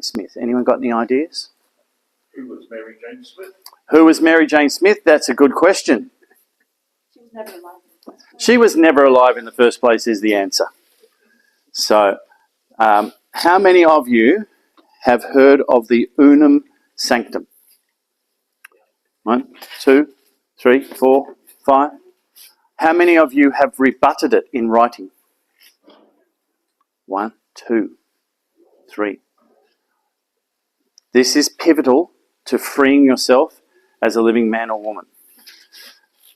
Smith? Anyone got any ideas? Who was Mary Jane Smith? Who was Mary Jane Smith? That's a good question. She was never alive in the first place is the answer. So, how many of you have heard of the Unum Sanctum? 1, 2, 3, 4, 5. How many of you have rebutted it in writing? 1, 2, 3. This is pivotal to freeing yourself as a living man or woman.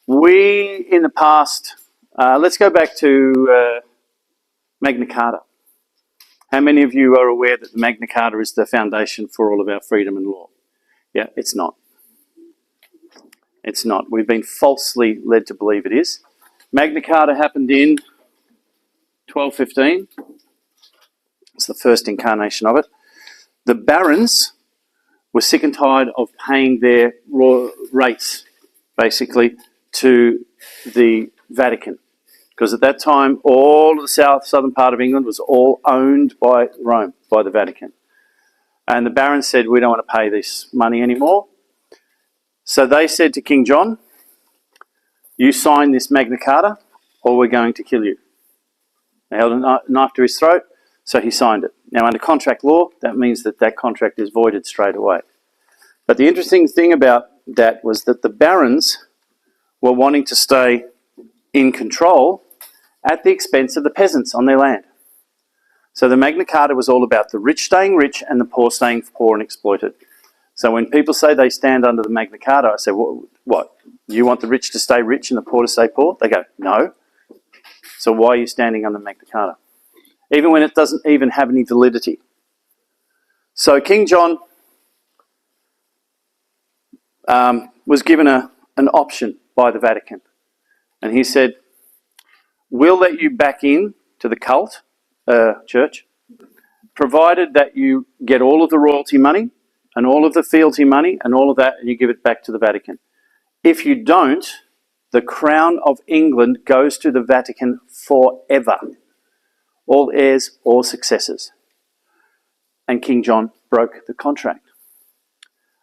We, in the past, let's go back to Magna Carta. How many of you are aware that the Magna Carta is the foundation for all of our freedom and law? Yeah, it's not. It's not. We've been falsely led to believe it is. Magna Carta happened in 1215. It's the first incarnation of it. The barons were sick and tired of paying their rates, basically, to the Vatican. Because at that time, all of the southern part of England was all owned by Rome, by the Vatican. And the barons said, we don't want to pay this money anymore. So they said to King John, you sign this Magna Carta or we're going to kill you. They held a knife to his throat, so he signed it. Now, under contract law, that means that that contract is voided straight away. But the interesting thing about that was that the barons were wanting to stay in control at the expense of the peasants on their land. So the Magna Carta was all about the rich staying rich and the poor staying poor and exploited. So when people say they stand under the Magna Carta, I say, what? You want the rich to stay rich and the poor to stay poor? They go, no. So why are you standing under Magna Carta? Even when it doesn't even have any validity. So King John was given an option by the Vatican. And he said, we'll let you back in to the cult church, provided that you get all of the royalty money and all of the fealty money and all of that, and you give it back to the Vatican. If you don't, the crown of England goes to the Vatican forever. All heirs, all successors. And King John broke the contract.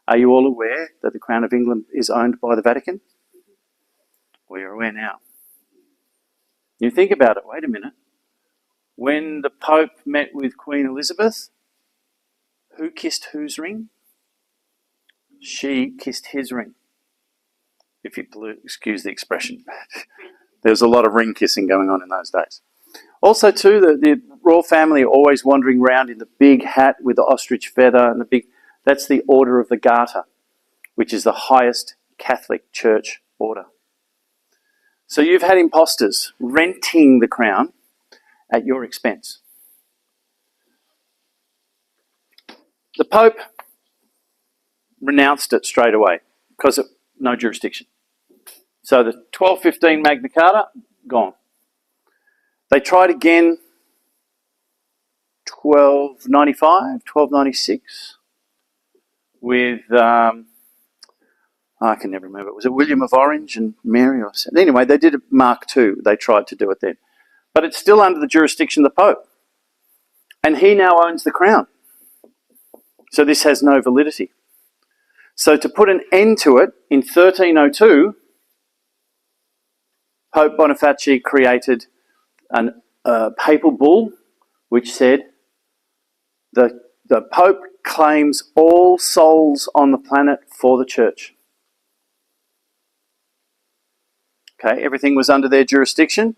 Are you all aware that the crown of England is owned by the Vatican? Well, you're aware now. You think about it, wait a minute. When the Pope met with Queen Elizabeth, who kissed whose ring? She kissed his ring. If you excuse the expression. There was a lot of ring kissing going on in those days. Also, too, the royal family are always wandering around in the big hat with the ostrich feather and that's the Order of the Garter, which is the highest Catholic Church order. So you've had imposters renting the crown at your expense. The Pope renounced it straight away because of no jurisdiction. So the 1215 Magna Carta, gone. They tried again 1295, 1296 with, I can never remember, was it William of Orange and Mary or something? Anyway, they did it Mark II. They tried to do it then. But it's still under the jurisdiction of the Pope. And he now owns the crown. So this has no validity. So to put an end to it, in 1302, Pope Boniface created a papal bull which said the Pope claims all souls on the planet for the church. Okay, everything was under their jurisdiction.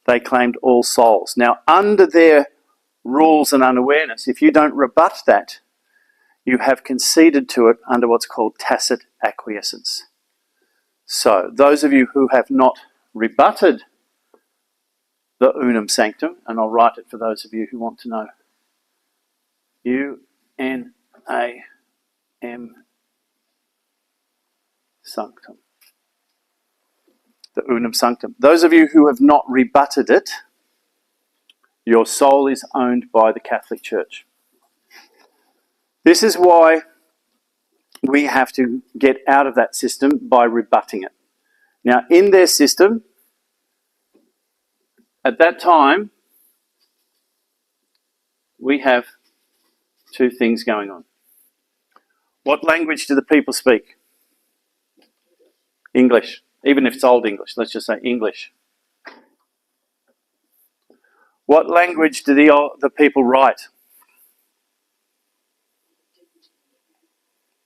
They claimed all souls. Now, under their rules and unawareness, if you don't rebut that, you have conceded to it under what's called tacit acquiescence. So, those of you who have not rebutted the Unum Sanctum, and I'll write it for those of you who want to know. UNAM Sanctum. The Unum Sanctum. Those of you who have not rebutted it, your soul is owned by the Catholic Church. This is why we have to get out of that system by rebutting it. Now, in their system, at that time, we have Two things going on. What language do the people speak? English. Even if it's Old English, let's just say English. What language do the people write?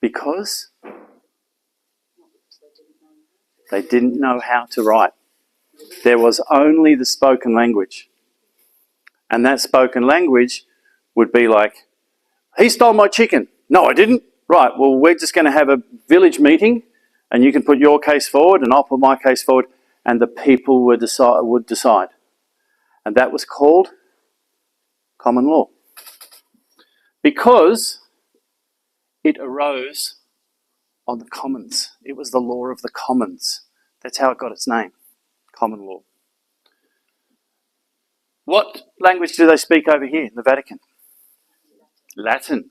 Because they didn't know how to write. There was only the spoken language. And that spoken language would be like, he stole my chicken. No, I didn't. Right, well, we're just going to have a village meeting and you can put your case forward and I'll put my case forward and the people would decide. And that was called common law. Because it arose on the commons. It was the law of the commons. That's how it got its name, common law. What language do they speak over here in the Vatican? Latin.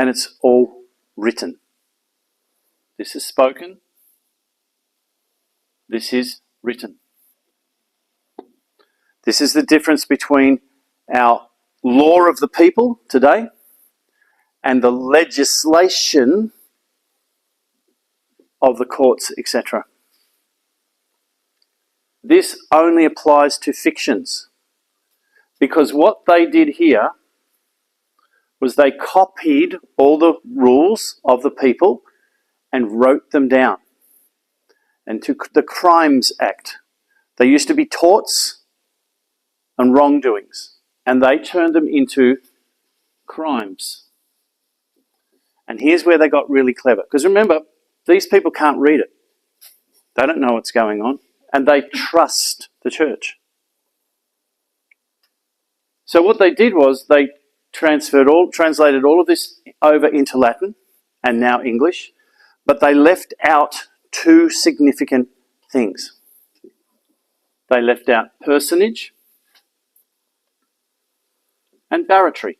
And it's all written. This is spoken. This is written. This is the difference between our law of the people today and the legislation of the courts, etc. This only applies to fictions, because what they did here was they copied all the rules of the people and wrote them down. And took the Crimes Act. They used to be torts and wrongdoings, and they turned them into crimes. And here's where they got really clever. Because remember, these people can't read it. They don't know what's going on. And they trust the church. So what they did was they translated all of this over into Latin and now English, but they left out two significant things. They left out personage and barratry.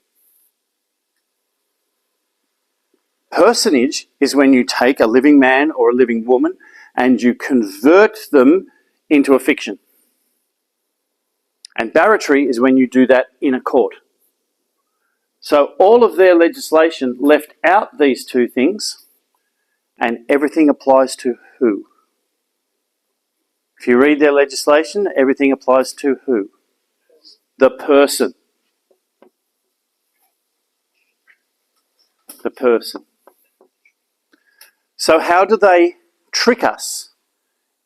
Personage is when you take a living man or a living woman and you convert them into a fiction. And barratry is when you do that in a court. So all of their legislation left out these two things, and everything applies to who? If you read their legislation, everything applies to who? The person. The person. So how do they trick us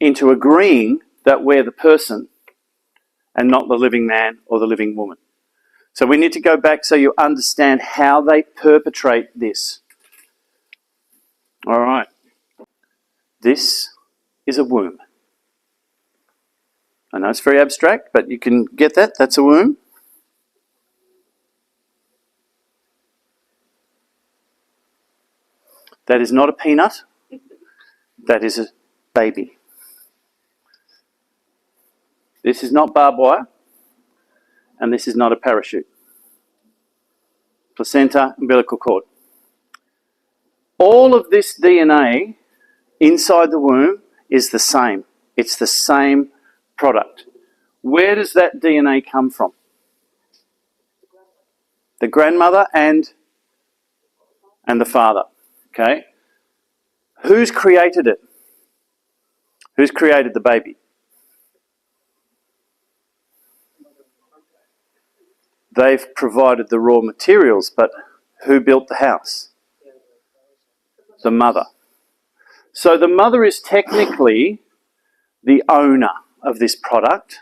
into agreeing that we're the person and not the living man or the living woman? So we need to go back so you understand how they perpetrate this. All right. This is a womb. I know it's very abstract, but you can get that. That's a womb. That is not a peanut. That is a baby. This is not barbed wire. And this is not a parachute. Placenta, umbilical cord. All of this DNA inside the womb is the same. It's the same product. Where does that DNA come from? The grandmother and the father. Okay? Who's created it? Who's created the baby? They've provided the raw materials, but who built the house? The mother. So the mother is technically the owner of this product,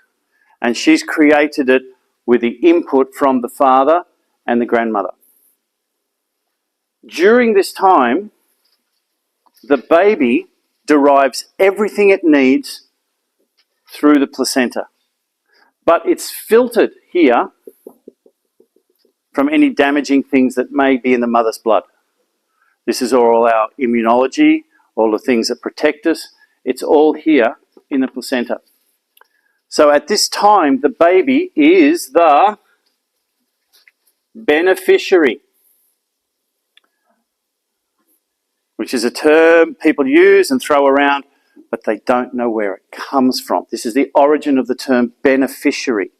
and she's created it with the input from the father and the grandmother. During this time, the baby derives everything it needs through the placenta. But it's filtered here from any damaging things that may be in the mother's blood. This is all our immunology, all the things that protect us. It's all here in the placenta. So at this time, the baby is the beneficiary, which is a term people use and throw around, but they don't know where it comes from. This is the origin of the term beneficiary.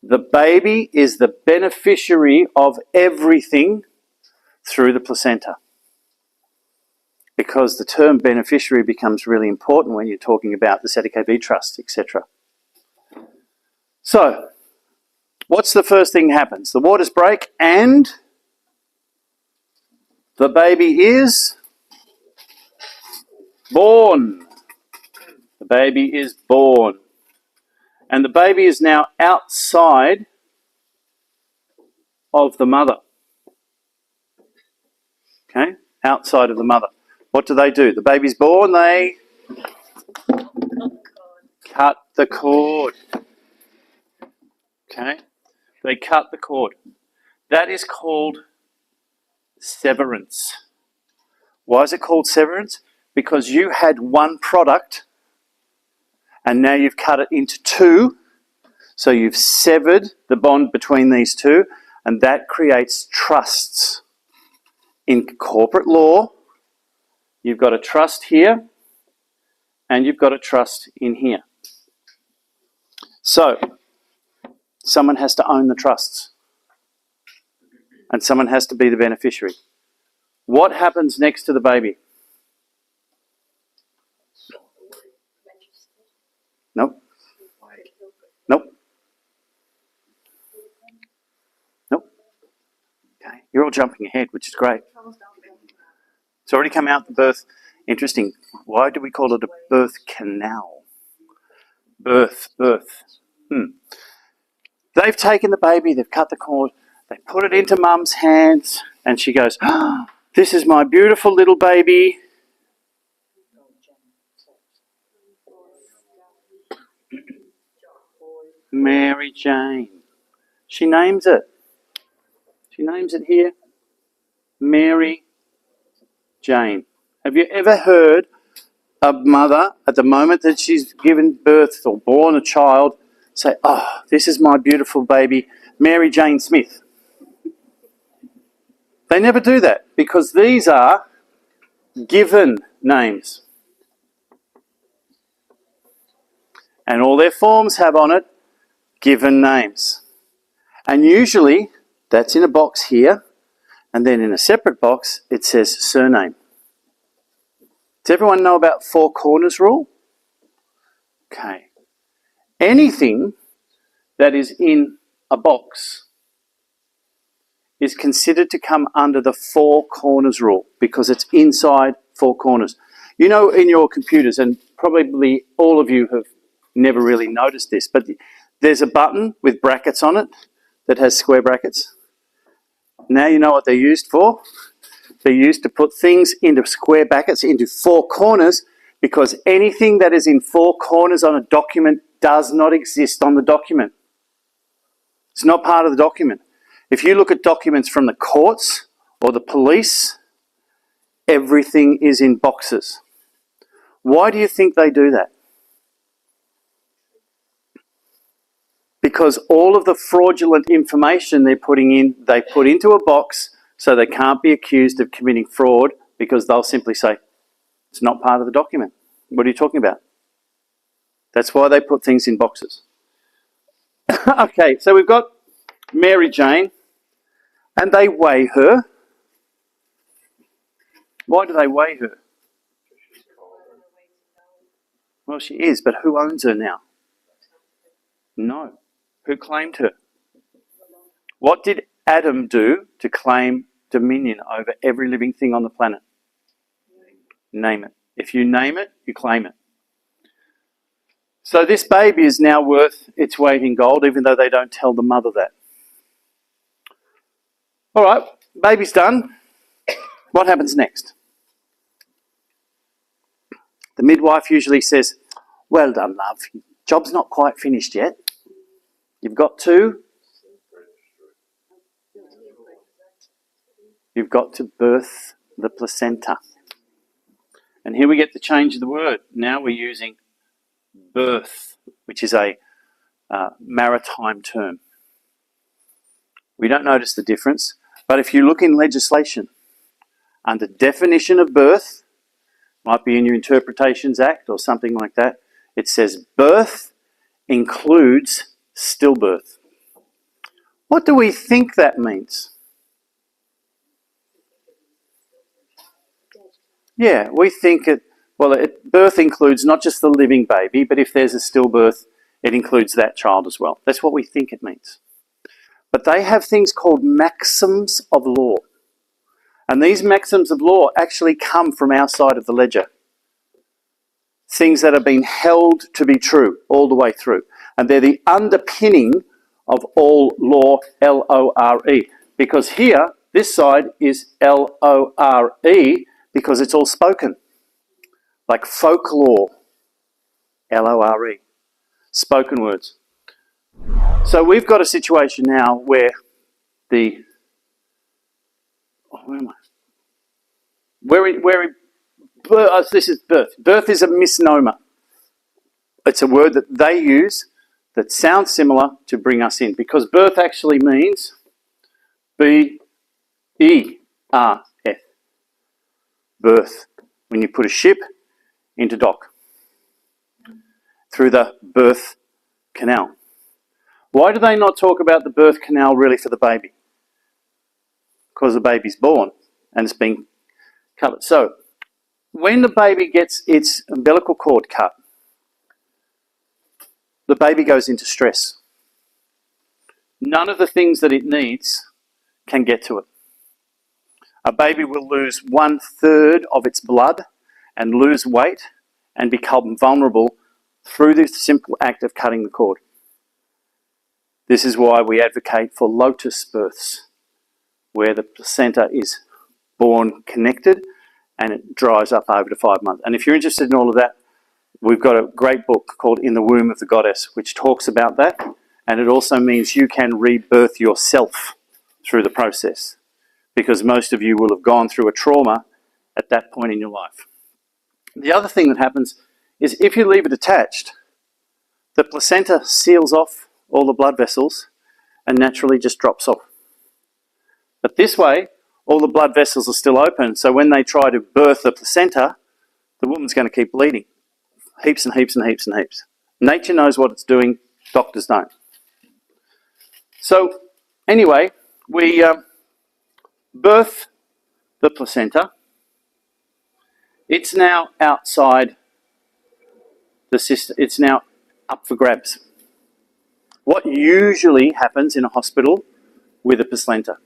The baby is the beneficiary of everything through the placenta. Because the term beneficiary becomes really important when you're talking about the ZKB trust, etc. So, what's the first thing that happens? The waters break and the baby is born. The baby is born. And the baby is now outside of the mother. Okay? Outside of the mother. What do? The baby's born, they cut the cord. Okay? They cut the cord. That is called severance. Why is it called severance? Because you had one product and now you've cut it into two. So you've severed the bond between these two, and that creates trusts. In corporate law, you've got a trust here and you've got a trust in here. So, someone has to own the trusts and someone has to be the beneficiary. What happens next to the baby? Nope. Nope. Nope. Okay, you're all jumping ahead, which is great. It's already come out, the birth. Interesting. Why do we call it a birth canal? Birth. They've taken the baby, they've cut the cord, they put it into mum's hands, and she goes, oh, this is my beautiful little baby. Mary Jane. She names it. She names it here. Mary Jane. Have you ever heard a mother at the moment that she's given birth or born a child say, oh, this is my beautiful baby, Mary Jane Smith? They never do that because these are given names. And all their forms have on it given names. And usually that's in a box here, and then in a separate box it says surname. Does everyone know about four corners rule? Okay. Anything that is in a box is considered to come under the four corners rule because it's inside four corners. You know, in your computers, and probably all of you have never really noticed this, but there's a button with brackets on it that has square brackets. Now you know what they're used for. They're used to put things into square brackets, into four corners, because anything that is in four corners on a document does not exist on the document. It's not part of the document. If you look at documents from the courts or the police, everything is in boxes. Why do you think they do that? Because all of the fraudulent information they're putting in, they put into a box so they can't be accused of committing fraud because they'll simply say, it's not part of the document. What are you talking about? That's why they put things in boxes. Okay, so we've got Mary Jane, and they weigh her. Why do they weigh her? Well, she is, but who owns her now? No. Who claimed her? What did Adam do to claim dominion over every living thing on the planet? Name it. If you name it, you claim it. So this baby is now worth its weight in gold, even though they don't tell the mother that. All right, baby's done. What happens next? The midwife usually says, well done, love. Job's not quite finished yet. You've got to birth the placenta. And here we get the change of the word. Now we're using birth, which is a maritime term. We don't notice the difference, but if you look in legislation, under definition of birth, might be in your Interpretations Act or something like that, it says birth includes stillbirth. What do we think that means? Yeah, we think birth includes not just the living baby, but if there's a stillbirth, it includes that child as well. That's what we think it means. But they have things called maxims of law. And these maxims of law actually come from our side of the ledger. Things that have been held to be true all the way through. And they're the underpinning of all law, L-O-R-E. Because here, this side is L-O-R-E because it's all spoken. Like folklore, L-O-R-E. Spoken words. So we've got a situation now where this is birth. Birth is a misnomer. It's a word that they use that sounds similar to bring us in, because birth actually means B-E-R-Th. Birth. When you put a ship into dock through the birth canal. Why do they not talk about the birth canal really for the baby? Because the baby's born and it's been covered. So, when the baby gets its umbilical cord cut, the baby goes into stress. None of the things that it needs can get to it. A baby will lose 1/3 of its blood and lose weight and become vulnerable through this simple act of cutting the cord. This is why we advocate for lotus births, where the placenta is born connected and it dries up over to 5 months. And if you're interested in all of that, we've got a great book called In the Womb of the Goddess, which talks about that. And it also means you can rebirth yourself through the process, because most of you will have gone through a trauma at that point in your life. The other thing that happens is if you leave it attached, the placenta seals off all the blood vessels and naturally just drops off. But this way, all the blood vessels are still open, so when they try to birth the placenta, the woman's going to keep bleeding. Heaps and heaps and heaps and heaps. Nature knows what it's doing, doctors don't. So, anyway, we birth the placenta. It's now outside the system. It's now up for grabs. What usually happens in a hospital with a placenta?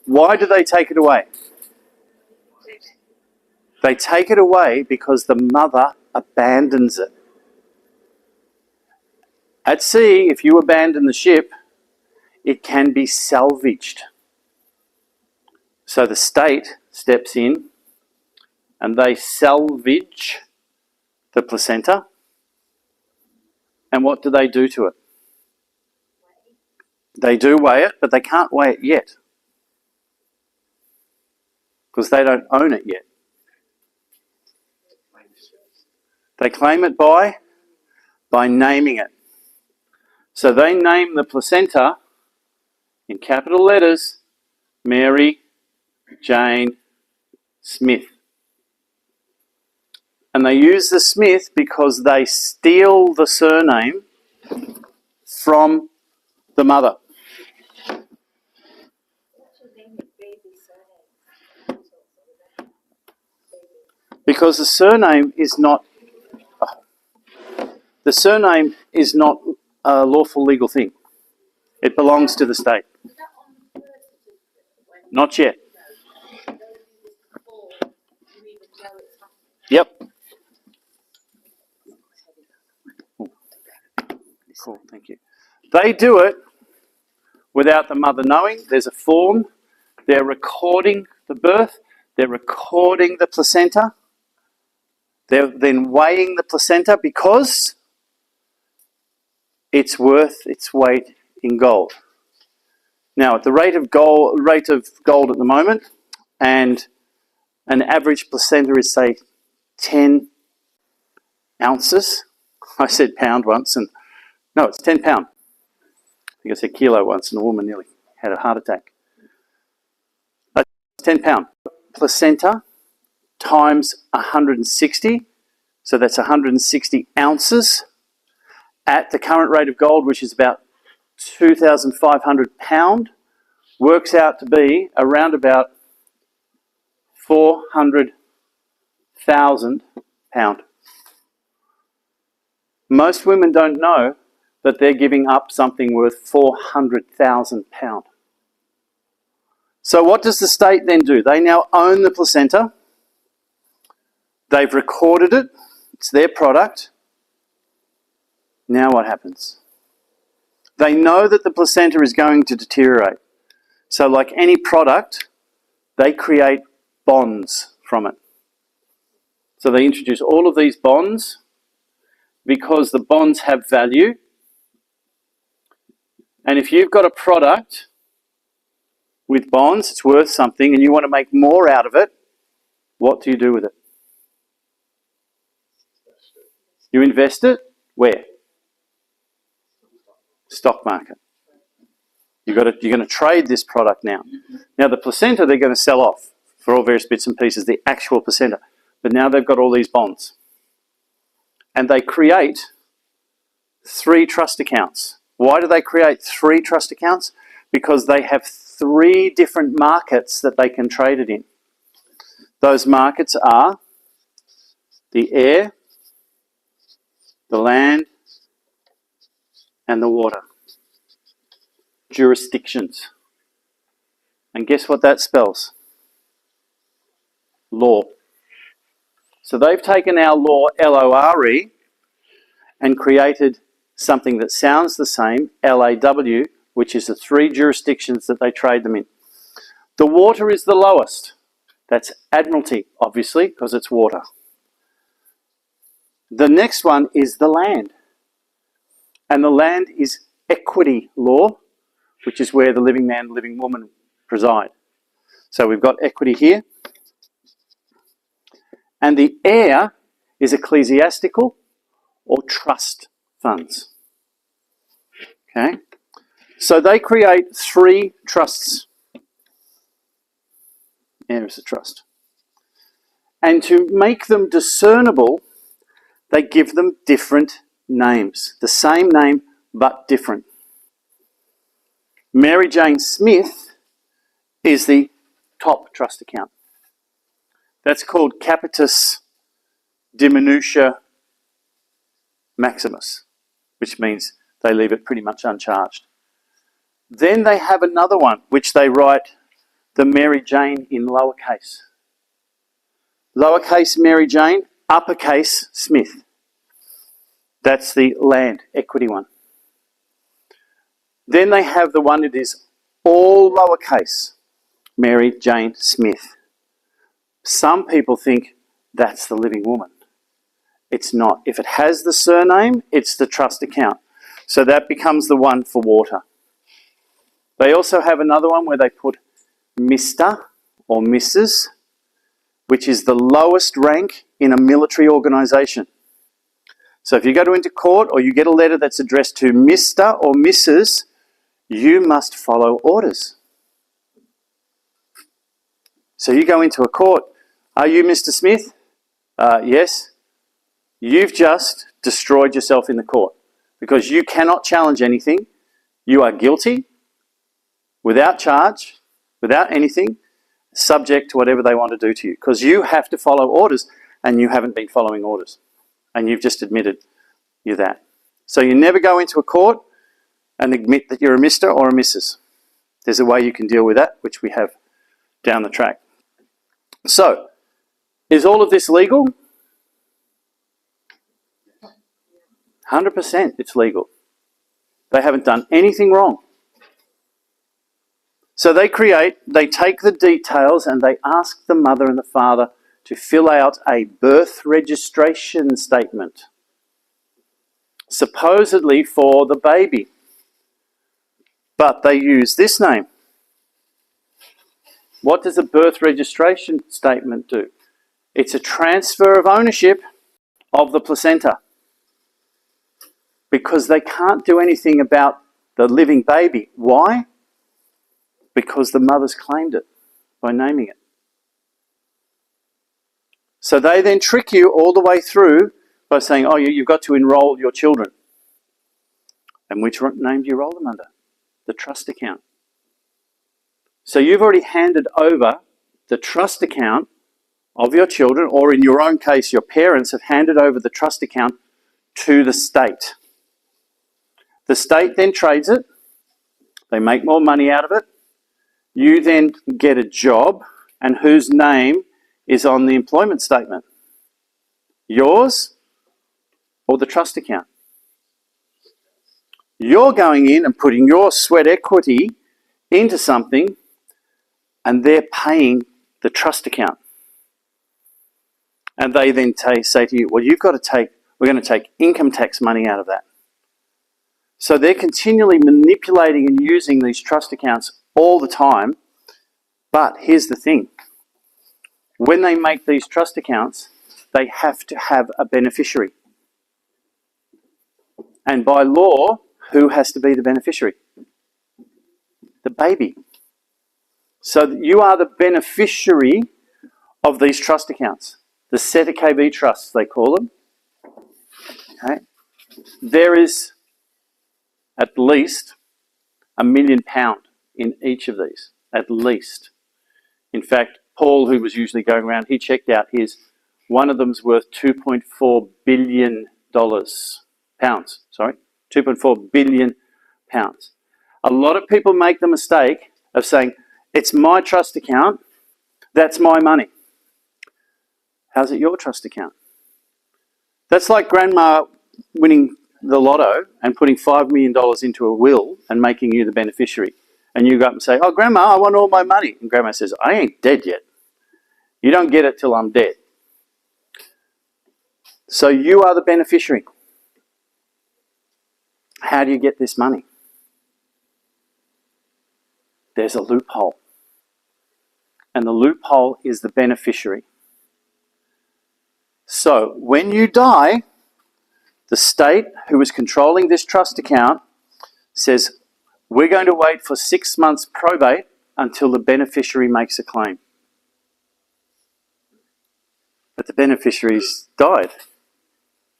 Why do they take it away? They take it away because the mother abandons it. At sea, if you abandon the ship, it can be salvaged. So the state steps in and they salvage the placenta. And what do they do to it? They do weigh it, but they can't weigh it yet, because they don't own it yet. They claim it by naming it. So they name the placenta in capital letters, Mary Jane Smith. And they use the Smith because they steal the surname from the mother. Because the surname is not a lawful legal thing. It belongs to the state. Not yet. Yep. Cool, thank you. They do it without the mother knowing. There's a form. They're recording the birth. They're recording the placenta. They're then weighing the placenta because it's worth its weight in gold. Now, at the rate of gold at the moment, and an average placenta is, say, 10 ounces. I said pound once, and no, it's 10 pound. I think I said kilo once, and a woman nearly had a heart attack. 10 pound. Placenta times 160, so that's 160 ounces, at the current rate of gold, which is about £2,500, works out to be around about £400,000. Most women don't know that they're giving up something worth £400,000. So what does the state then do? They now own the placenta. They've recorded it. It's their product. Now what happens? They know that the placenta is going to deteriorate. So like any product, they create bonds from it. So they introduce all of these bonds because the bonds have value. And if you've got a product with bonds, it's worth something, and you want to make more out of it, what do you do with it? You invest it where? Stock market. You're going to trade this product now. Now the placenta they're going to sell off for all various bits and pieces, the actual placenta. But now they've got all these bonds. And they create 3 trust accounts. Why do they create 3 trust accounts? Because they have 3 different markets that they can trade it in. Those markets are the air, the land, and the water. Jurisdictions. And guess what that spells? Law. So they've taken our law, L-O-R-E, and created something that sounds the same, L-A-W, which is the 3 jurisdictions that they trade them in. The water is the lowest. That's Admiralty, obviously, because it's water. The next one is the land. And the land is equity law, which is where the living man, living woman preside. So we've got equity here. And the air is ecclesiastical or trust funds. Okay? So they create 3 trusts. Air is a trust. And to make them discernible, they give them different names. The same name, but different. Mary Jane Smith is the top trust account. That's called Capitis Diminutia Maximus, which means they leave it pretty much uncharged. Then they have another one, which they write the Mary Jane in lowercase. Lowercase Mary Jane, uppercase Smith. That's the land equity one. Then they have the one that is all lowercase, Mary Jane Smith. Some people think that's the living woman. It's not. If it has the surname, it's the trust account. So that becomes the one for water. They also have another one where they put Mr. or Mrs., which is the lowest rank in a military organisation. So if you go into court or you get a letter that's addressed to Mr. or Mrs., you must follow orders. So you go into a court, are you Mr. Smith? Yes. You've just destroyed yourself in the court because you cannot challenge anything. You are guilty, without charge, without anything, subject to whatever they want to do to you because you have to follow orders and you haven't been following orders and you've just admitted you're that. So you never go into a court and admit that you're a Mr. or a Mrs. There's a way you can deal with that, which we have down the track. So, is all of this legal? 100% it's legal. They haven't done anything wrong. So they take the details and they ask the mother and the father to fill out a birth registration statement, supposedly for the baby. But they use this name. What does a birth registration statement do? It's a transfer of ownership of the placenta. Because they can't do anything about the living baby. Why? Because the mother's claimed it by naming it. So they then trick you all the way through by saying, oh, you've got to enroll your children. And which name do you roll them under? The trust account. So you've already handed over the trust account of your children, or in your own case, your parents have handed over the trust account to the state. The state then trades it. They make more money out of it. You then get a job, and whose name is on the employment statement? Yours or the trust account? You're going in and putting your sweat equity into something, and they're paying the trust account. And they then say to you, well, we're going to take income tax money out of that. So they're continually manipulating and using these trust accounts all the time. But here's the thing. When they make these trust accounts, they have to have a beneficiary. And by law, who has to be the beneficiary? The baby. So you are the beneficiary of these trust accounts. The Seta KV trusts, they call them. Okay. There is at least £1 million in each of these, at least. In fact, Paul, who was usually going around, he checked out his, one of them's worth $2.4 billion, pounds, sorry, 2.4 billion pounds. A lot of people make the mistake of saying, it's my trust account, that's my money. How's it your trust account? That's like grandma winning the lotto and putting $5 million into a will and making you the beneficiary. And you go up and say, oh, Grandma, I want all my money. And Grandma says, I ain't dead yet. You don't get it till I'm dead. So you are the beneficiary. How do you get this money? There's a loophole. And the loophole is the beneficiary. So when you die, the state who is controlling this trust account says, we're going to wait for 6 months probate until the beneficiary makes a claim. But the beneficiary's died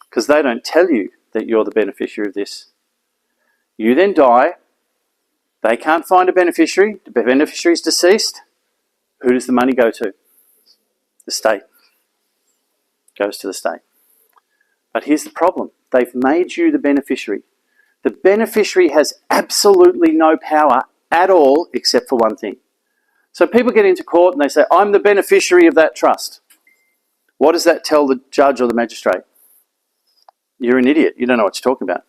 because they don't tell you that you're the beneficiary of this. You then die. They can't find a beneficiary. The beneficiary's deceased. Who does the money go to? The state. Goes to the state. But here's the problem. They've made you the beneficiary. The beneficiary has absolutely no power at all except for one thing. So people get into court and they say, I'm the beneficiary of that trust. What does that tell the judge or the magistrate? You're an idiot. You don't know what you're talking about.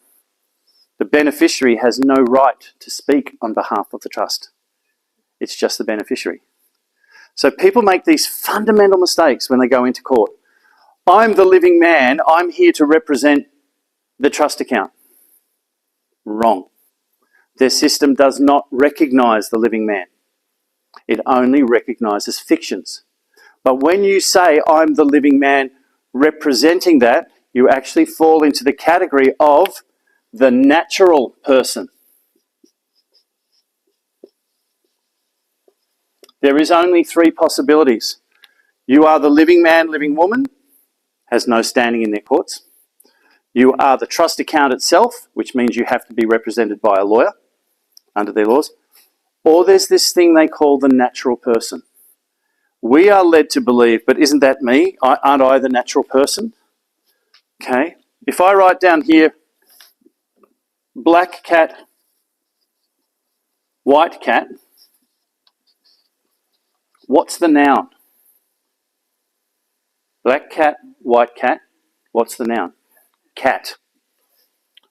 The beneficiary has no right to speak on behalf of the trust. It's just the beneficiary. So people make these fundamental mistakes when they go into court. I'm the living man. I'm here to represent the trust account. Wrong. Their system does not recognise the living man. It only recognises fictions. But when you say, I'm the living man representing that, you actually fall into the category of the natural person. There is only 3 possibilities. You are the living man, living woman, has no standing in their courts. You are the trust account itself, which means you have to be represented by a lawyer under their laws. Or there's this thing they call the natural person. We are led to believe, but isn't that me? Aren't I the natural person? Okay. If I write down here, black cat, white cat, what's the noun? Black cat, white cat, what's the noun? Cat.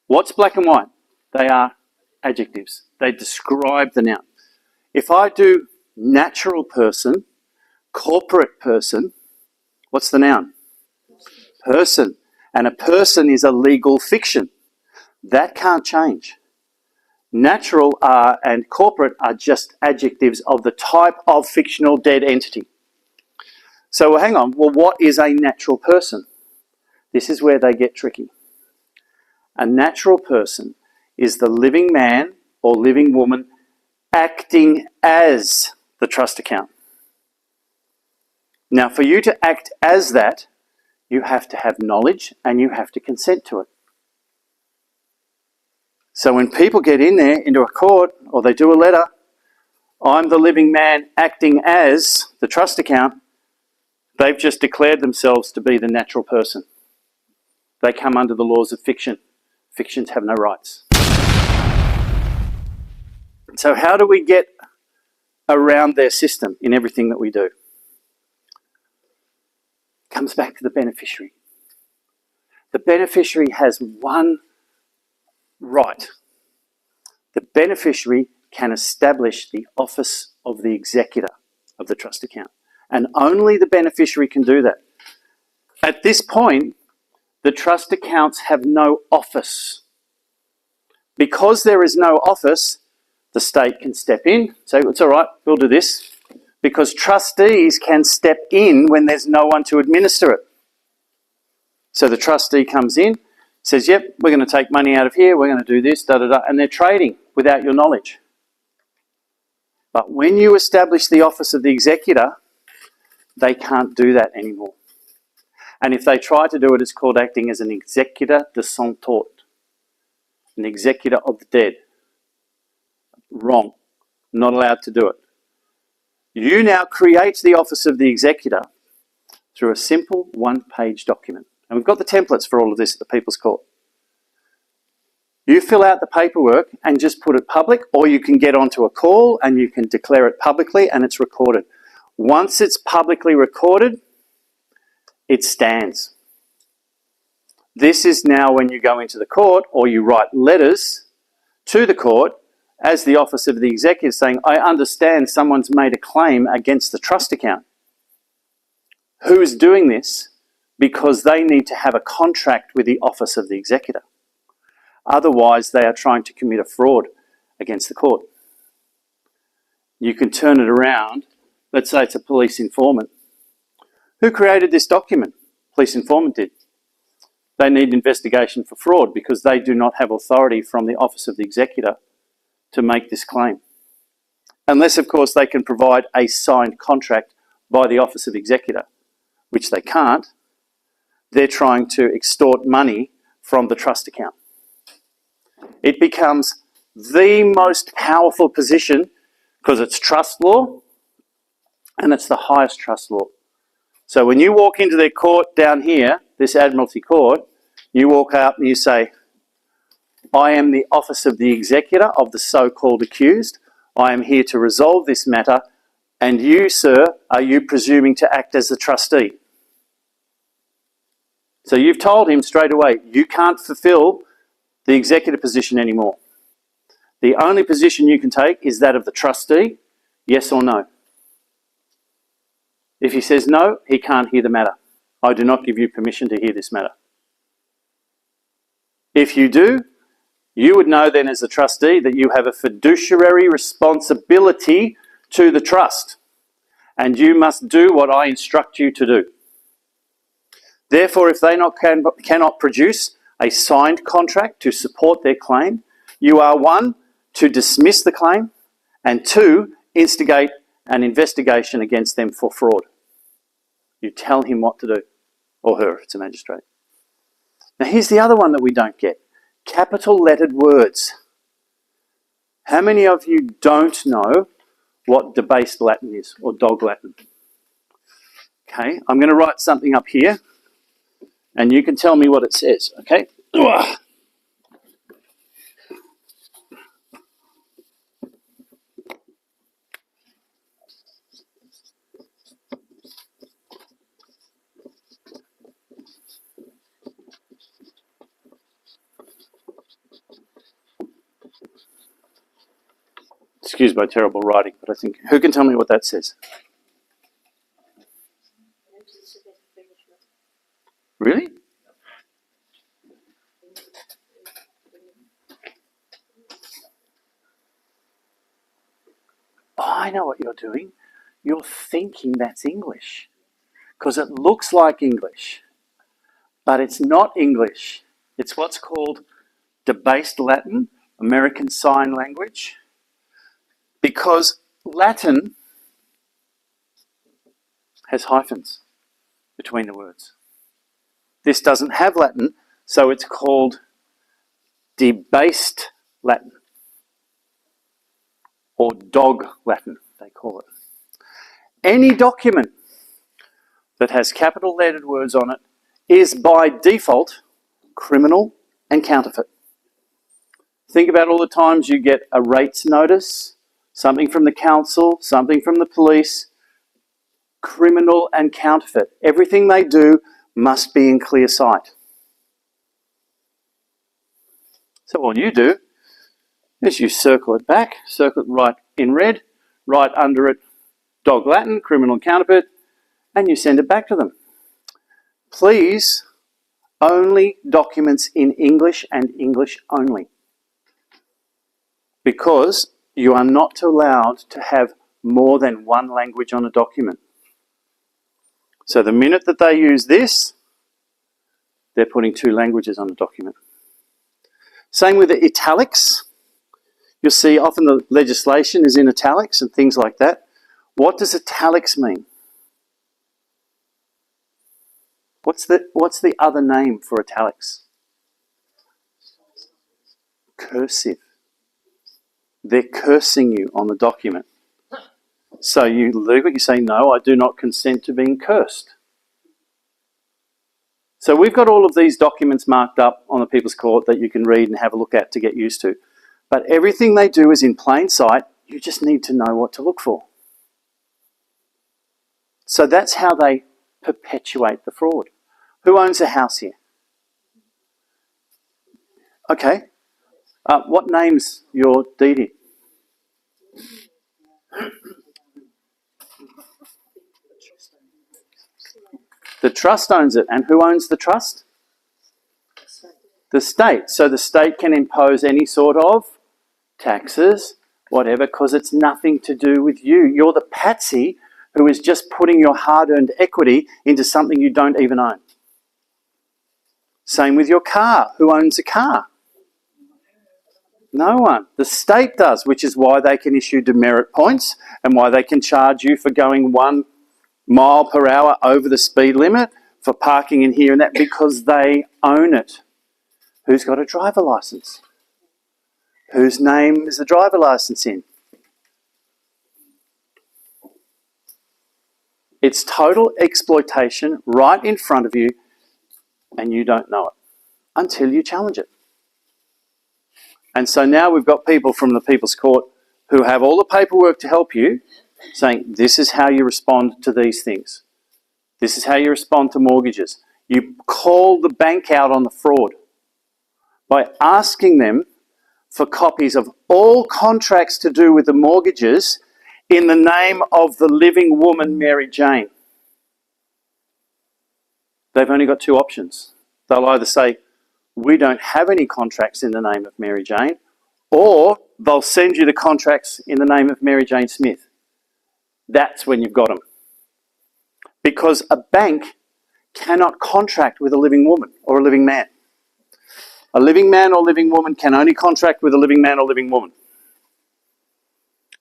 What's black and white? They are adjectives. They describe the noun. If I do natural person, corporate person, what's the noun? Person. And a person is a legal fiction. That can't change. Natural and corporate are just adjectives of the type of fictional dead entity. So hang on, well, what is a natural person? This is where they get tricky. A natural person is the living man or living woman acting as the trust account. Now, for you to act as that, you have to have knowledge and you have to consent to it. So when people get in there into a court or they do a letter, I'm the living man acting as the trust account, they've just declared themselves to be the natural person. They come under the laws of fiction. Fictions have no rights. So how do we get around their system in everything that we do? Comes back to the beneficiary. The beneficiary has one right. The beneficiary can establish the office of the executor of the trust account. And only the beneficiary can do that. At this point, the trust accounts have no office. Because there is no office, the state can step in, say, it's all right, we'll do this. Because trustees can step in when there's no one to administer it. So the trustee comes in, says, yep, we're going to take money out of here, we're going to do this, da-da-da, and they're trading without your knowledge. But when you establish the office of the executor, they can't do that anymore. And if they try to do it, it's called acting as an executor de sang tort, an executor of the dead. Wrong. Not allowed to do it. You now create the office of the executor through a simple one-page document. And we've got the templates for all of this at the People's Court. You fill out the paperwork and just put it public, or you can get onto a call and you can declare it publicly and it's recorded. Once it's publicly recorded, it stands. This is now when you go into the court or you write letters to the court as the office of the executor saying, I understand someone's made a claim against the trust account. Who is doing this? Because they need to have a contract with the office of the executor. Otherwise, they are trying to commit a fraud against the court. You can turn it around. Let's say it's a police informant. Who created this document? Police informant did. They need investigation for fraud because they do not have authority from the office of the executor to make this claim. Unless, of course, they can provide a signed contract by the office of executor, which they can't. They're trying to extort money from the trust account. It becomes the most powerful position because it's trust law and it's the highest trust law. So when you walk into their court down here, this Admiralty Court, you walk up and you say, I am the office of the executor of the so-called accused. I am here to resolve this matter. And you, sir, are you presuming to act as the trustee? So you've told him straight away, you can't fulfill the executor position anymore. The only position you can take is that of the trustee, yes or no. If he says no, he can't hear the matter. I do not give you permission to hear this matter. If you do, you would know then as a trustee that you have a fiduciary responsibility to the trust, and you must do what I instruct you to do. Therefore, if they cannot produce a signed contract to support their claim, you are one, to dismiss the claim, and two, instigate an investigation against them for fraud. You tell him what to do, or her if it's a magistrate. Now here's the other one that we don't get. Capital lettered words. How many of you don't know what debased Latin is, or dog Latin? Okay, I'm going to write something up here, and you can tell me what it says, okay? Excuse my terrible writing, but I think, who can tell me what that says? Really? Oh, I know what you're doing. You're thinking that's English because it looks like English, but it's not English. It's what's called debased Latin, American Sign Language, because Latin has hyphens between the words. This doesn't have Latin, so it's called debased Latin. Or dog Latin, they call it. Any document that has capital lettered words on it is by default criminal and counterfeit. Think about all the times you get a rates notice, something from the council, something from the police, criminal and counterfeit. Everything they do must be in clear sight. So all you do is you circle it back, circle it right in red, right under it, dog Latin, criminal and counterfeit, and you send it back to them. Please, only documents in English and English only. Because you are not allowed to have more than one language on a document. So the minute that they use this, they're putting two languages on a document. Same with the italics. You'll see often the legislation is in italics and things like that. What does italics mean? What's the other name for italics? Cursive. They're cursing you on the document. So you leave it, you say, no, I do not consent to being cursed. So we've got all of these documents marked up on the People's Court that you can read and have a look at to get used to. But everything they do is in plain sight. You just need to know what to look for. So that's how they perpetuate the fraud. Who owns a house here? Okay. What name's your deed? The trust owns it. And who owns the trust? The state. So the state can impose any sort of taxes, whatever, because it's nothing to do with you. You're the patsy who is just putting your hard-earned equity into something you don't even own. Same with your car. Who owns a car? No one. The state does, which is why they can issue demerit points and why they can charge you for going 1 mile per hour over the speed limit, for parking in here and that, because they own it. Who's got a driver license? Whose name is the driver license in? It's total exploitation right in front of you, and you don't know it until you challenge it. And so now we've got people from the People's Court who have all the paperwork to help you, saying this is how you respond to these things. This is how you respond to mortgages. You call the bank out on the fraud by asking them for copies of all contracts to do with the mortgages in the name of the living woman, Mary Jane. They've only got two options. They'll either say, we don't have any contracts in the name of Mary Jane, or they'll send you the contracts in the name of Mary Jane Smith. That's when you've got them. Because a bank cannot contract with a living woman or a living man. A living man or living woman can only contract with a living man or living woman.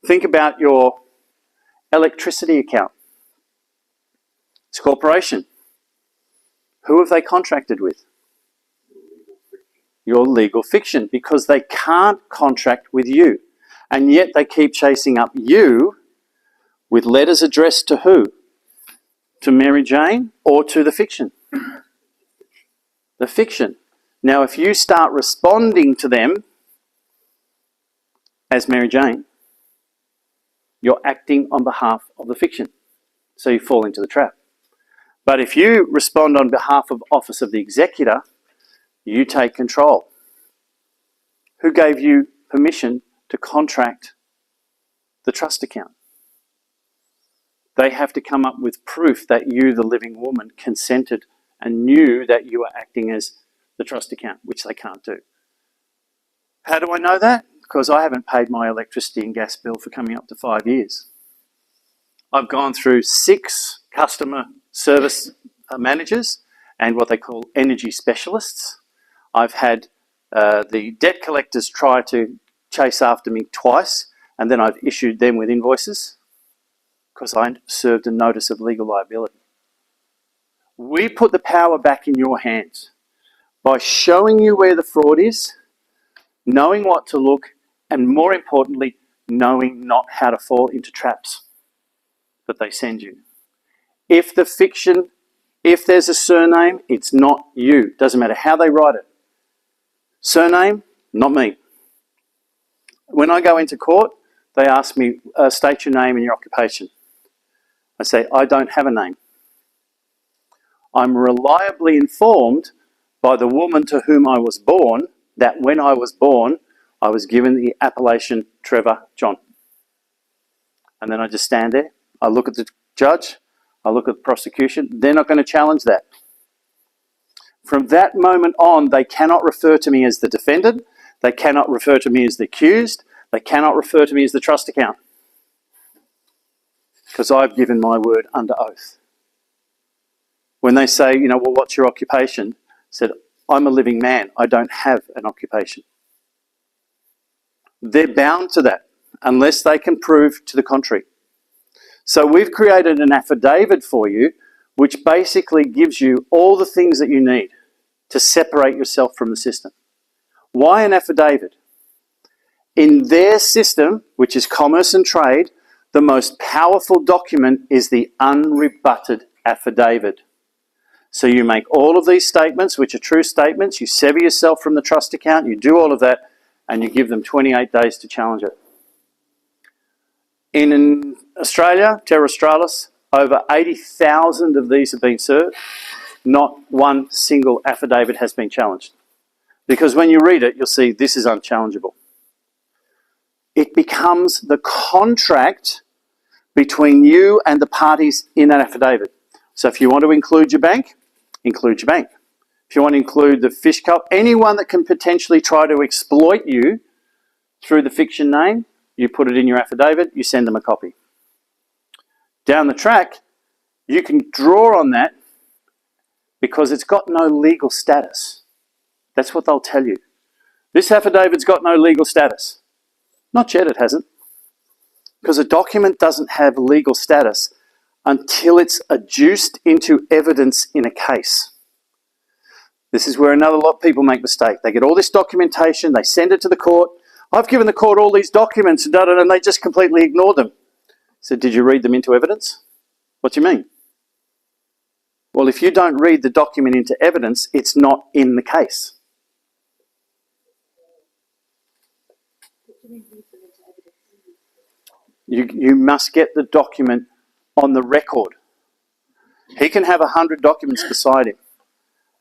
Think about your electricity account. It's a corporation. Who have they contracted with? Your legal fiction, because they can't contract with you. And yet they keep chasing up you with letters addressed to who? To Mary Jane or to the fiction? The fiction. Now, if you start responding to them as Mary Jane, you're acting on behalf of the fiction. So you fall into the trap. But if you respond on behalf of Office of the Executor, you take control. Who gave you permission to contract the trust account? They have to come up with proof that you, the living woman, consented and knew that you were acting as the trust account, which they can't do. How do I know that? Because I haven't paid my electricity and gas bill for coming up to 5 years. I've gone through 6 customer service managers and what they call energy specialists. I've had the debt collectors try to chase after me twice, and then I've issued them with invoices because I served a notice of legal liability. We put the power back in your hands by showing you where the fraud is, knowing what to look, and more importantly, knowing not how to fall into traps that they send you. If there's a surname, it's not you. Doesn't matter how they write it. Surname, not me. When I go into court, they ask me, state your name and your occupation. I say, I don't have a name. I'm reliably informed by the woman to whom I was born that when I was born, I was given the appellation Trevor John. And then I just stand there. I look at the judge. I look at the prosecution. They're not going to challenge that. From that moment on, they cannot refer to me as the defendant. They cannot refer to me as the accused. They cannot refer to me as the trust account. Because I've given my word under oath. When they say, well, what's your occupation? I said, I'm a living man. I don't have an occupation. They're bound to that unless they can prove to the contrary. So we've created an affidavit for you which basically gives you all the things that you need to separate yourself from the system. Why an affidavit? In their system, which is commerce and trade, the most powerful document is the unrebutted affidavit. So you make all of these statements, which are true statements, you sever yourself from the trust account, you do all of that, and you give them 28 days to challenge it. In Australia, Terra Australis, over 80,000 of these have been served. Not one single affidavit has been challenged. Because when you read it, you'll see this is unchallengeable. It becomes the contract between you and the parties in that affidavit. So if you want to include your bank, include your bank. If you want to include the fish cup, anyone that can potentially try to exploit you through the fiction name, you put it in your affidavit, you send them a copy. Down the track, you can draw on that because it's got no legal status. That's what they'll tell you. This affidavit's got no legal status. Not yet, it hasn't. Because a document doesn't have legal status until it's adduced into evidence in a case. This is where another lot of people make mistake. They get all this documentation, they send it to the court. I've given the court all these documents, and they just completely ignore them. So did you read them into evidence? What do you mean? Well, if you don't read the document into evidence, it's not in the case. You must get the document on the record. He can have 100 documents beside him.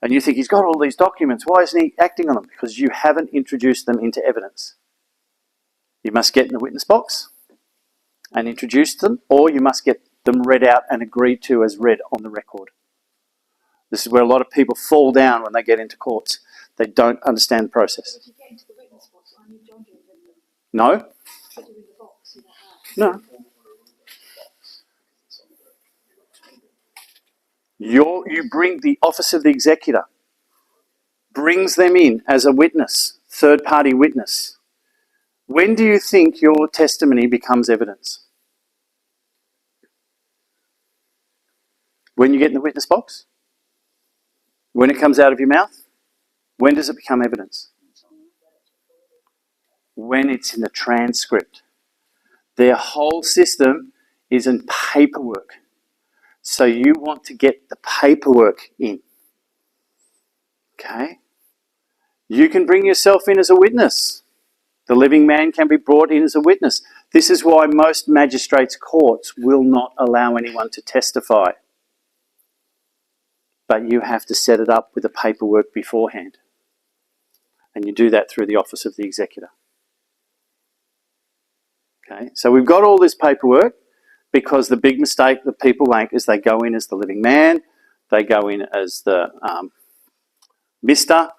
And you think he's got all these documents. Why isn't he acting on them? Because you haven't introduced them into evidence. You must get in the witness box and introduce them, or you must get them read out and agreed to as read on the record. This is where a lot of people fall down when they get into courts. They don't understand the process. If you get into the witness box, aren't you John doing them? No? Put you in the box, you're not No. You bring the Office of the Executor, brings them in as a witness, third-party witness. When do you think your testimony becomes evidence? When you get in the witness box? When it comes out of your mouth? When does it become evidence? When it's in the transcript. Their whole system is in paperwork. So you want to get the paperwork in. Okay? You can bring yourself in as a witness. The living man can be brought in as a witness. This is why most magistrates' courts will not allow anyone to testify. But you have to set it up with the paperwork beforehand. And you do that through the Office of the Executor. Okay, so we've got all this paperwork because the big mistake that people make is they go in as the living man, they go in as the Mr.,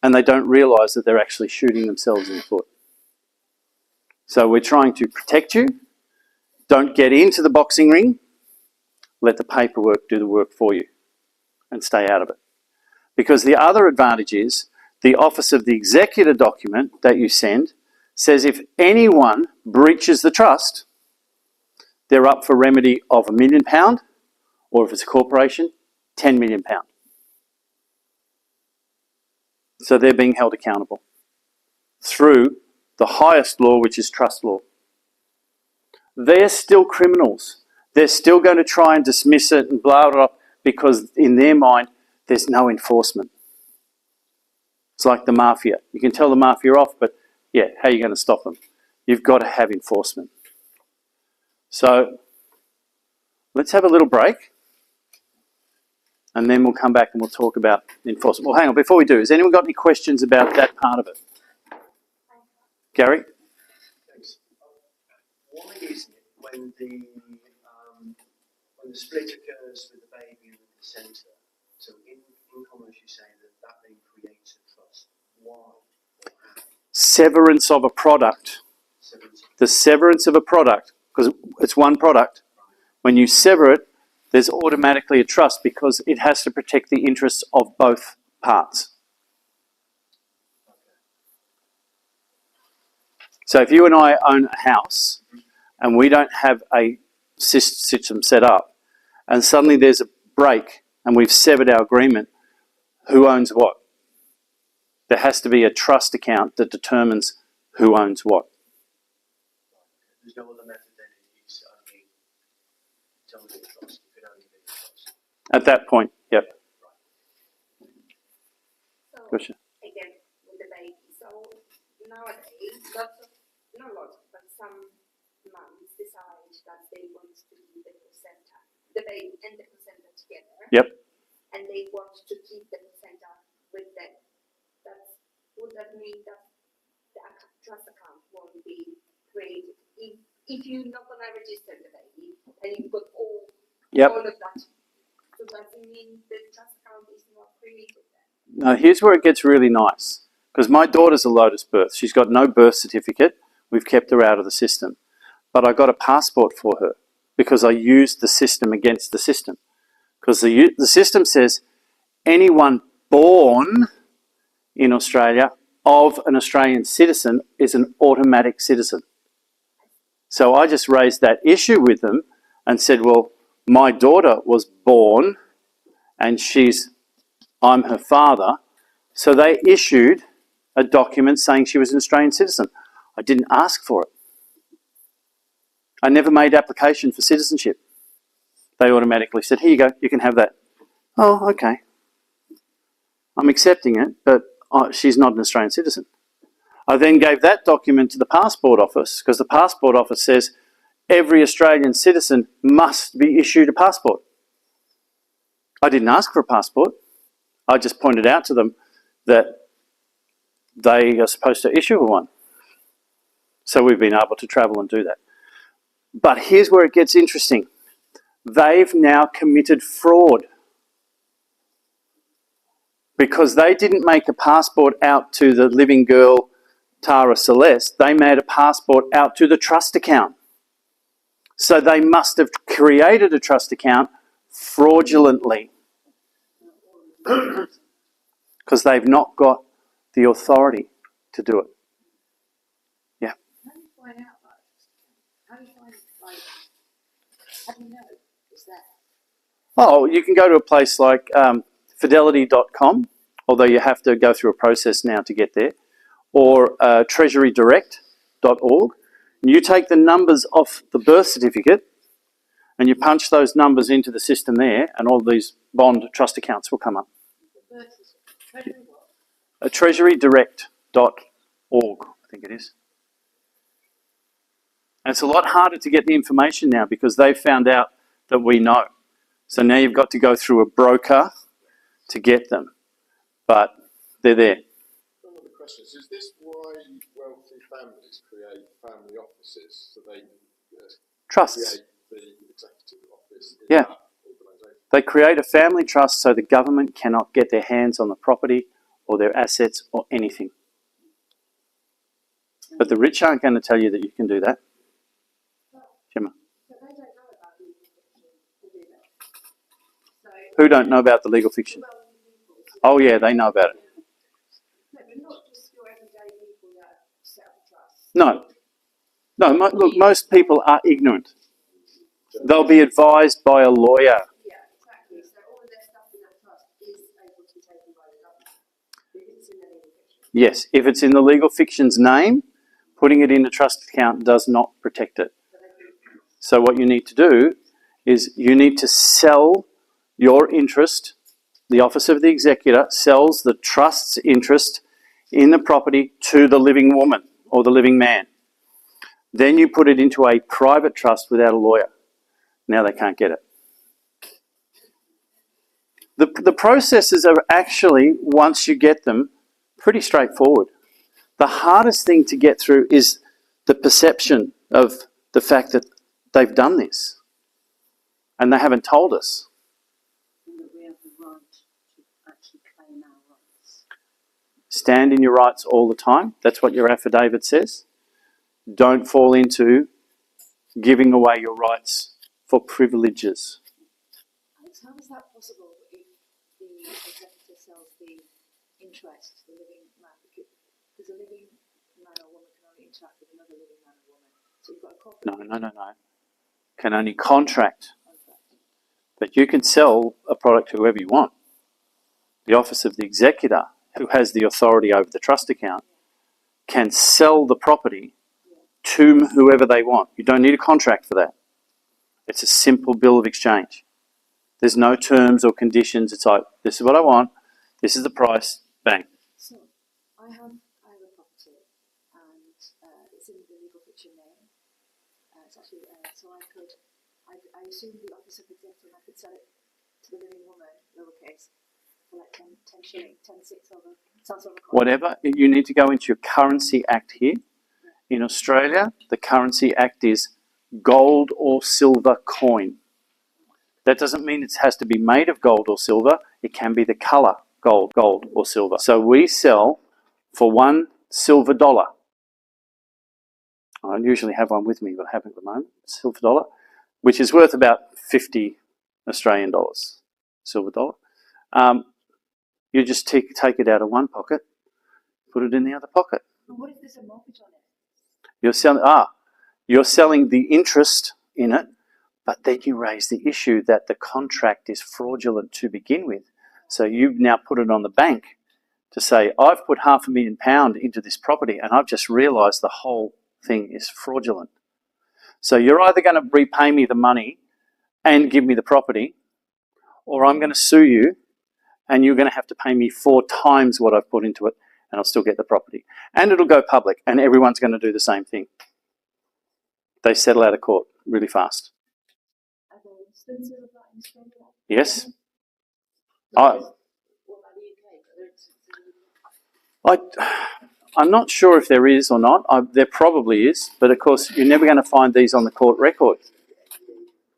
and they don't realise that they're actually shooting themselves in the foot. So we're trying to protect you. Don't get into the boxing ring. Let the paperwork do the work for you and stay out of it. Because the other advantage is the Office of the Executor document that you send says if anyone breaches the trust, they're up for remedy of £1 million, or if it's a corporation, £10 million. So they're being held accountable through the highest law, which is trust law. They're still criminals. They're still going to try and dismiss it and blah, blah, blah, because in their mind, there's no enforcement. It's like the mafia. You can tell the mafia off, but yeah, how are you going to stop them? You've got to have enforcement. So let's have a little break. And then we'll come back and we'll talk about enforcement. Well, hang on, before we do, has anyone got any questions about that part of it? Gary? Thanks. Why is it when the split occurs with the baby and the placenta, so in commerce you say that then creates a trust? Why? Or how? Severance of a product. The severance of a product, because it's one product. When you sever it, there's automatically a trust because it has to protect the interests of both parts. So if you and I own a house and we don't have a system set up and suddenly there's a break and we've severed our agreement, who owns what? There has to be a trust account that determines who owns what. There's no other method then it's only trust. It could only be a trust. At that point, yep. So, Gotcha. again, with the baby. So, nowadays, not lots, but some moms decide that they want to keep the placenta, the baby and the placenta together. Yep. And they want to keep the placenta with them. Would that mean that the trust account won't be created if you're not going to register the baby and you've got all of that? So does it mean the trust account is not created then? Now, here's where it gets really nice. Because my daughter's a Lotus birth. She's got no birth certificate. We've kept her out of the system. But I got a passport for her because I used the system against the system. Because the system says anyone born in Australia of an Australian citizen is an automatic citizen. So I just raised that issue with them and said, well, my daughter was born and I'm her father. So they issued a document saying she was an Australian citizen. I didn't ask for it. I never made application for citizenship. They automatically said, here you go, you can have that. Oh, okay. I'm accepting it, but she's not an Australian citizen. I then gave that document to the passport office because the passport office says every Australian citizen must be issued a passport. I didn't ask for a passport. I just pointed out to them that they are supposed to issue one. So we've been able to travel and do that. But here's where it gets interesting. They've now committed fraud. Because they didn't make a passport out to the living girl, Tara Celeste, they made a passport out to the trust account. So they must have created a trust account fraudulently. Because they've not got the authority to do it. Yeah. How do you find out about it? How do you find how do you know? Is that Oh, you can go to a place like fidelity.com, although you have to go through a process now to get there, or treasurydirect.org. And you take the numbers off the birth certificate and you punch those numbers into the system there and all these bond trust accounts will come up. the birth is treasury what? treasurydirect.org, I think it is. And it's a lot harder to get the information now because they've found out that we know. So now you've got to go through a broker to get them. But they're there. One of the questions, is this why wealthy families create family offices so they Trusts. create the executive office in Yeah. that organisation? They create a family trust so the government cannot get their hands on the property or their assets or anything. But the rich aren't going to tell you that you can do that. Gemma. So they don't know about legal fiction to do that. So Who don't know about the legal fiction? wealthy people. Oh yeah, they know about it. No, but not just your everyday people that set up a trust. No. No, look, most people are ignorant. They'll be advised by a lawyer. Yeah, exactly. So all of their stuff in that trust is able to be taken by the government because it's in the legal fiction. Yes, if it's in the legal fiction's name, putting it in a trust account does not protect it. So what you need to do is you need to sell your interest. The office of the executor sells the trust's interest in the property to the living woman or the living man. Then you put it into a private trust without a lawyer. Now they can't get it. The processes are actually, once you get them, pretty straightforward. The hardest thing to get through is the perception of the fact that they've done this and they haven't told us. And that we have the right to actually claim our rights. Stand in your rights all the time. That's what your affidavit says. Don't fall into giving away your rights for privileges. Alex, how is that possible if the executor sells the interest to the living man? Because a living man or woman can only interact with another living man or woman. So you've got a copy. No. Can only contract. But you can sell a product to whoever you want. The office of the executor, who has the authority over the trust account, can sell the property to whoever they want. You don't need a contract for that. It's a simple bill of exchange. There's no terms or conditions. It's like, this is what I want, this is the price, bang. So I have a property and it's in the legal fiction name. It's actually so I assume the office of the executor and I could sell it to the living woman, lowercase, for like 10 shilling, 10 over, sounds over. Whatever, you need to go into your Currency Act here. In Australia, the Currency Act is gold or silver coin. That doesn't mean it has to be made of gold or silver. It can be the colour gold or silver. So we sell for $1 silver. I usually have one with me, but I haven't at the moment. Silver dollar, which is worth about 50 Australian dollars. Silver dollar. You just take it out of one pocket, put it in the other pocket. And what if there's a mortgage on it? You're selling the interest in it, but then you raise the issue that the contract is fraudulent to begin with. So you've now put it on the bank to say, I've put £500,000 into this property and I've just realised the whole thing is fraudulent. So you're either going to repay me the money and give me the property, or I'm going to sue you and you're going to have to pay me 4 times what I've put into it, and I'll still get the property. And it'll go public, and everyone's going to do the same thing. They settle out of court really fast. Are there instances of that in Australia? Yes. What about the UK? Are there instances of I'm not sure if there is or not. There probably is, but of course you're never going to find these on the court record,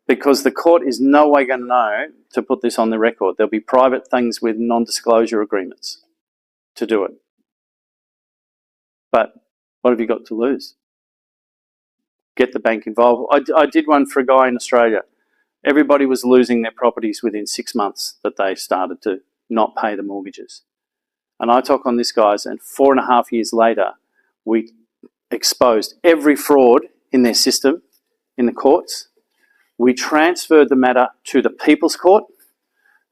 because the court is no way going to know to put this on the record. There'll be private things with non-disclosure agreements to do it. But what have you got to lose? Get the bank involved. I did one for a guy in Australia. Everybody was losing their properties within 6 months that they started to not pay the mortgages. And I took on this guy's, and 4.5 years later, we exposed every fraud in their system, in the courts. We transferred the matter to the People's Court.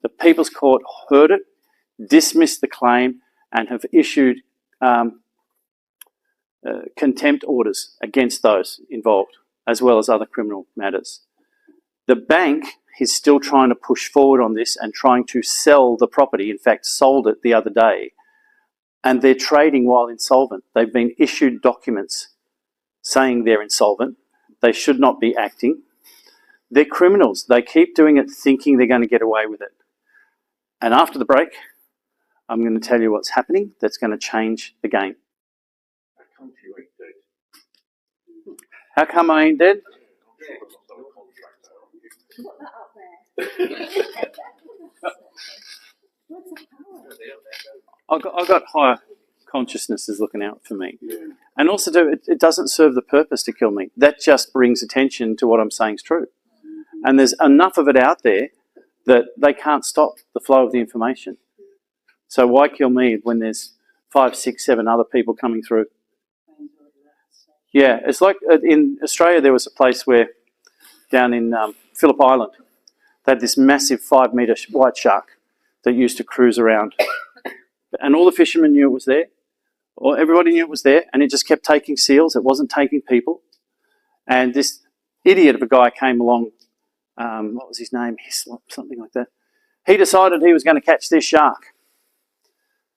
The People's Court heard it, dismissed the claim, and have issued contempt orders against those involved, as well as other criminal matters. The bank is still trying to push forward on this and trying to sell the property. In fact, sold it the other day. And they're trading while insolvent. They've been issued documents saying they're insolvent. They should not be acting. They're criminals. They keep doing it thinking they're going to get away with it. And after the break, I'm going to tell you what's happening that's going to change the game. How come you ain't dead? How come I ain't dead? Put that up there. What's the power? I've got higher consciousnesses looking out for me. And also, it doesn't serve the purpose to kill me. That just brings attention to what I'm saying is true. And there's enough of it out there that they can't stop the flow of the information. So why kill me when there's 5, 6, 7 other people coming through? Yeah, it's like in Australia there was a place where, down in Phillip Island, they had this massive 5-metre white shark that used to cruise around. And all the fishermen knew it was there. Well, everybody knew it was there, and it just kept taking seals. It wasn't taking people. And this idiot of a guy came along. What was his name? Hislop, something like that. He decided he was going to catch this shark.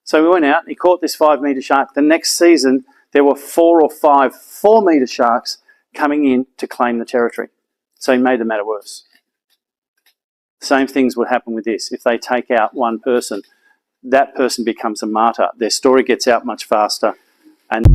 So we went out and he caught this 5 metre shark. The next season, there were 4 or 5 4 metre sharks coming in to claim the territory. So he made the matter worse. Same things would happen with this. If they take out one person, that person becomes a martyr. Their story gets out much faster, and